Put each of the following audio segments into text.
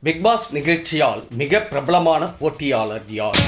Big pass நிகழ்ச்சியால் மிக பிரபலமான போட்டியாளர் யார்?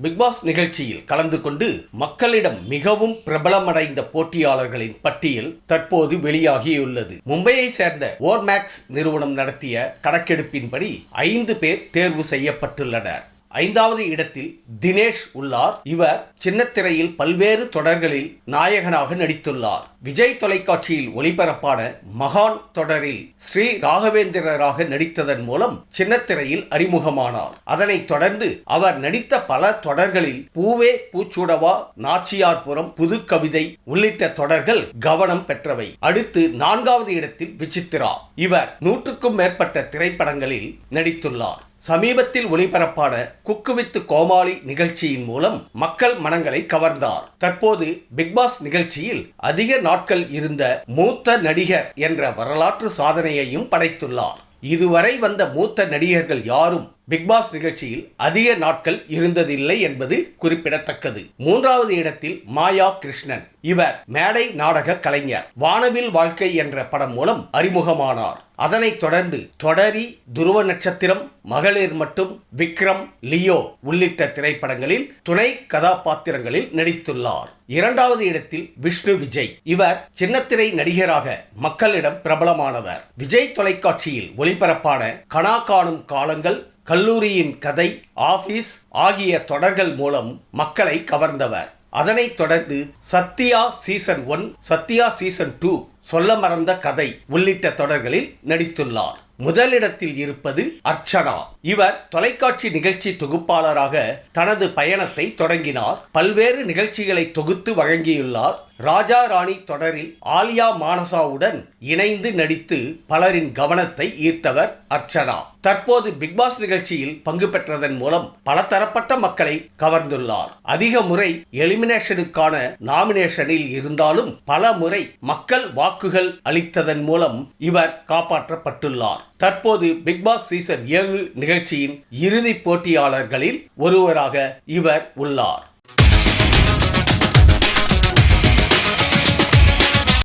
பிக் பாஸ் நிகழ்ச்சியில் கலந்து கொண்டு மக்களிடம் மிகவும் பிரபலமடைந்த போட்டியாளர்களின் பட்டியல் தற்போது வெளியாகியுள்ளது. மும்பையை சேர்ந்த ஓர்மேக்ஸ் நிறுவனம் நடத்திய கணக்கெடுப்பின்படி 5 பேர் தேர்வு செய்யப்பட்டுள்ளனர். 5வது இடத்தில் தினேஷ் உள்ளார். இவர் சின்னத்திரையில் பல்வேறு தொடர்களில் நாயகனாக நடித்துள்ளார். விஜய் தொலைக்காட்சியில் ஒளிபரப்பான மகான் தொடரில் ஸ்ரீ ராகவேந்திரராக நடித்ததன் மூலம் சின்னத்திரையில் அறிமுகமானார். அதனைத் தொடர்ந்து அவர் நடித்த பல தொடர்களில் பூவே பூச்சூடவா, நாச்சியார்புரம், புது கவிதை உள்ளிட்ட தொடர்கள் கவனம் பெற்றவை. அடுத்து 4வது இடத்தில் விசித்ரா. இவர் 100க்கும் மேற்பட்ட திரைப்படங்களில் நடித்துள்ளார். சமீபத்தில் ஒளிபரப்பான குக்கு வித் கோமாளி நிகழ்ச்சியின் மூலம் மக்கள் மனங்களை கவர்ந்தார். தற்போது பிக் பாஸ் நிகழ்ச்சியில் அதிக நாட்கள் இருந்த மூத்த நடிகர் என்ற வரலாற்று சாதனையையும் படைத்துள்ளார். இதுவரை வந்த மூத்த நடிகர்கள் யாரும் பிக் பாஸ் நிகழ்ச்சியில் அதிக நாட்கள் இருந்ததில்லை என்பது குறிப்பிடத்தக்கது. 3வது இடத்தில் மாயா கிருஷ்ணன். இவர் மேடை நாடக கலைஞர். வானவில் வாழ்க்கை என்ற படம் மூலம் அறிமுகமானார். அதனைத் தொடர்ந்து தொடரி, துருவ நட்சத்திரம், மகளிர் மட்டும், விக்ரம், லியோ உள்ளிட்ட திரைப்படங்களில் துணை கதாபாத்திரங்களில் நடித்துள்ளார். 2வது இடத்தில் விஷ்ணு விஜய். இவர் சின்னத்திரை நடிகராக மக்களிடம் பிரபலமானவர். விஜய் தொலைக்காட்சியில் ஒளிபரப்பான கனா காணும் காலங்கள், கல்லூரியின் கதை, ஆபீஸ் ஆகிய தொடர்கள் மூலம் மக்களை கவர்ந்தவர். அதனைத் தொடர்ந்து சத்யா சீசன் 1, சத்யா சீசன் 2, சொல்ல மறந்த கதை உள்ளிட்ட தொடர்களில் நடித்துள்ளார். முதலிடத்தில் இருப்பது அர்ச்சனா. இவர் தொலைக்காட்சி நிகழ்ச்சி தொகுப்பாளராக தனது பயணத்தை தொடங்கினார். பல்வேறு நிகழ்ச்சிகளை தொகுத்து வழங்கியுள்ளார். ராஜா ராணி தொடரில் ஆலியா மானசாவுடன் இணைந்து நடித்து பலரின் கவனத்தை ஈர்த்தவர் அர்ச்சனா. தற்போது பிக் பாஸ் நிகழ்ச்சியில் பங்கு பெற்றதன் மூலம் பலதரப்பட்ட மக்களை கவர்ந்துள்ளார். அதிக முறை எலிமினேஷனுக்கான நாமினேஷனில் இருந்தாலும் பல முறை மக்கள் வாக்குகள் அளித்ததன் மூலம் இவர் காப்பாற்றப்பட்டுள்ளார். தற்போது பிக் பாஸ் சீசன் 7 நிகழ்ச்சியின் இறுதி போட்டியாளர்களில் ஒருவராக இவர் உள்ளார்.